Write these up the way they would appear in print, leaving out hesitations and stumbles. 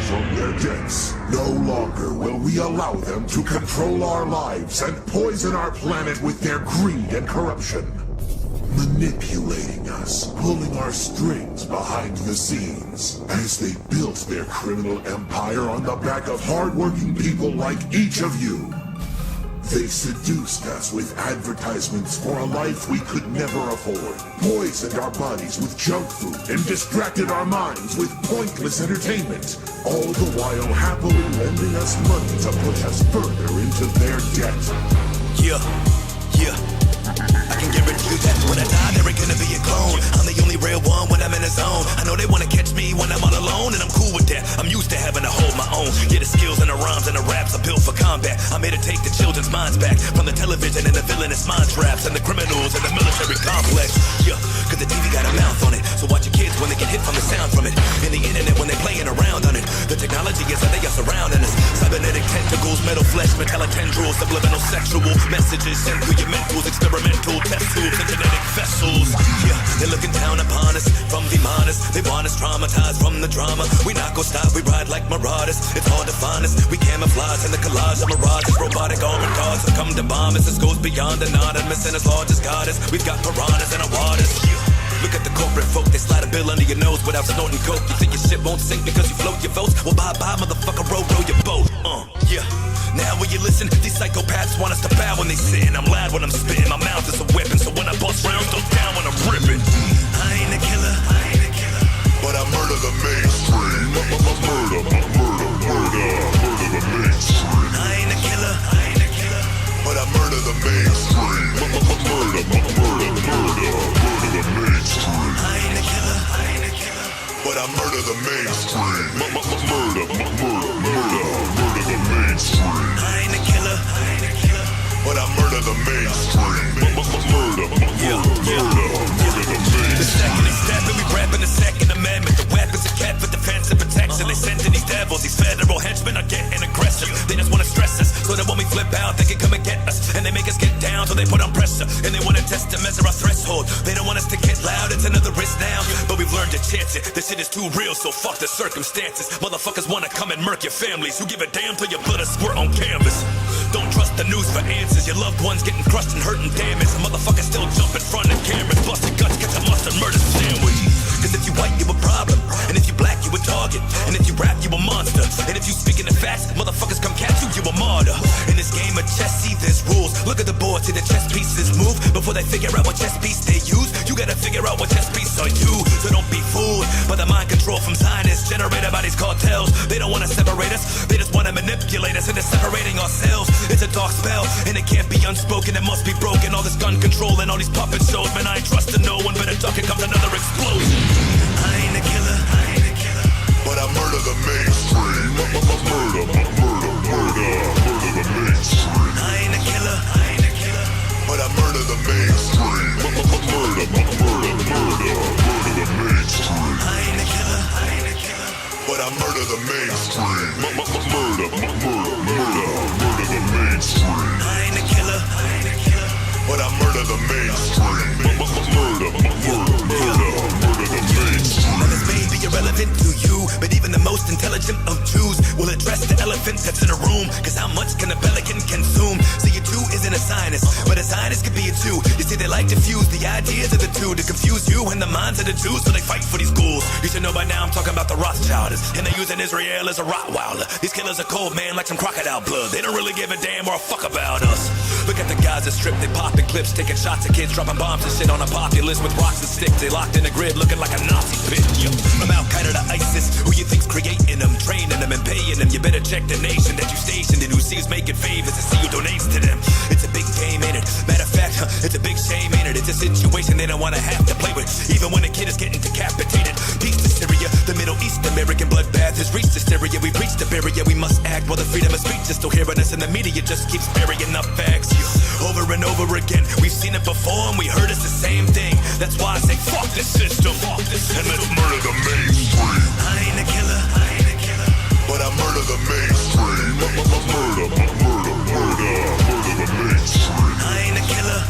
from their debts. No longer will we allow them to control our lives and poison our planet with their greed and corruption. Manipulating us, pulling our strings behind the scenes, as they built their criminal empire on the back of hardworking people like each of you. They seduced us with advertisements for a life we could never afford, poisoned our bodies with junk food, and distracted our minds with pointless entertainment, all the while happily lending us money to push us further into their debt. Yeah. I can guarantee you that when I die, there ain't gonna be a clone. I'm the only real one when I'm in the zone. I know they wanna catch me when I'm all alone, and I'm cool with that. I'm used to having to hold my own. Yeah, the skills and the rhymes and the raps are built for combat. I'm here to take the children's minds back from the television and the villainous mind traps and the criminals and the military complex. Yeah, cause the TV got a mouth on it. So watch your kids when they get hit from the sound from it. And the internet when they playing around on it. The technology is how they are surrounding us. Cybernetic tentacles, metal flesh, metallic tendrils, subliminal sexual messages sent through your mentals, experimental test tubes and genetic vessels. Yeah, they're looking down upon us from the minors. They want us traumatized from the drama. We not gon' stop, we ride like marauders. It's hard to find us, we camouflage in the collage of mirages. Robotic armored cars have come to bomb us. This goes beyond anonymous and as large as goddess. We've got piranhas in our waters. Look at the corporate folk, they slide a bill under your nose without snorting coke. You think your shit won't sink because you float your votes? Well, bye-bye, motherfucker, row your boat. Yeah. Now when you listen, these psychopaths want us to bow when they sin. I'm loud when I'm spitting, my mouth is a weapon. So when I bust rounds, go down when I'm ripping. I ain't a killer, but I murder the mainstream. Murder the mainstream. I ain't a killer, but I murder the mainstream. Murder the mainstream. I ain't a killer, but I murder the mainstream. Murder the mainstream. I ain't a killer, but I murder the mainstream. Murder the mainstream. The second is stepping, we rapping the Second Amendment. The weapons are kept for defense and protection. They send to these devils, these federal henchmen are getting aggressive. They just wanna stress us, so that when we flip out, they can come and get us. And they make us get down, so they put on pressure. And they wanna test to measure our threshold. They don't want us to get loud, it's another risk now. But we've learned to chance it. This shit is too real, so fuck the circumstances. Motherfuckers wanna come and murk your families. You give a damn till your blood is squirt on canvas. Don't trust the news for answers. Your loved ones getting crushed and hurt and damaged. A motherfucker still jump in front of cameras. Busted guts, get a mustard murder sandwich. Cause if you white, you a problem. And if you black, you a target. And if you rap, you a monster. And if you speaking the facts, motherfuckers come catch you, you a martyr. In this game of chess, see there's rules. Look at the board, see the chess pieces move. Before they figure out what chess piece they use, you gotta figure out what chess piece are you. So don't be fooled by the mind control from scientists generated by these cartels. They don't wanna separate us, they just wanna manipulate us into separating ourselves. It's a dark spell, and it can't be unspoken, it must be broken. All this gun control and all these puppet shows, man, I ain't trusting no one. Better duck, here comes another explosion. I ain't a killer, but I murder the mainstream. Murder the mainstream. I ain't a killer, but I murder the mainstream. Murder the mainstream. I ain't a killer, but I murder the mainstream. Murder the mainstream. I ain't a killer, but I murder the mainstream. Murder the mainstream. Now this may be irrelevant to you, but even the most intelligent of Jews will address the elephant that's in a room. Cause how much can a pelican consume? See, a Jew isn't a Zionist, but a Zionist could be a Jew. You see, they like to fuse the ideas of the two to confuse you and the minds of the Jews, so they fight for these ghouls. You should know by now I'm talking about the Rothschilds, and they're using Israel as a Rottweiler. These killers are cold, man, like some crocodile blood. They don't really give a damn or a fuck about us. Look at the guys that strip, they popping clips, taking shots at kids, dropping bombs and shit on a populace with rocks and sticks. They locked in a grid, looking like a Nazi pit. From Al-Qaeda to ISIS, who you think's creating them, training them and paying them? You better check the nation that you stationed in, who sees making favors to see who donates to them. It's a big game, ain't it? Matter of fact, it's a big shame, ain't it? It's a situation they don't wanna have to play with, even when a kid is getting decapitated. Peace to Syria, the Middle East, American bloodbath has reached hysteria. We reached the barrier, we must act while the freedom of speech is still hearing us, and the media just keeps burying up facts. Over and over again, we've seen it before and we heard it's the same thing. That's why I say fuck this system, and let's murder the mainstream. I ain't a killer, but I murder the mainstream. Murder the mainstream. I ain't a killer,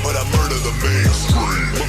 but I murder the mainstream.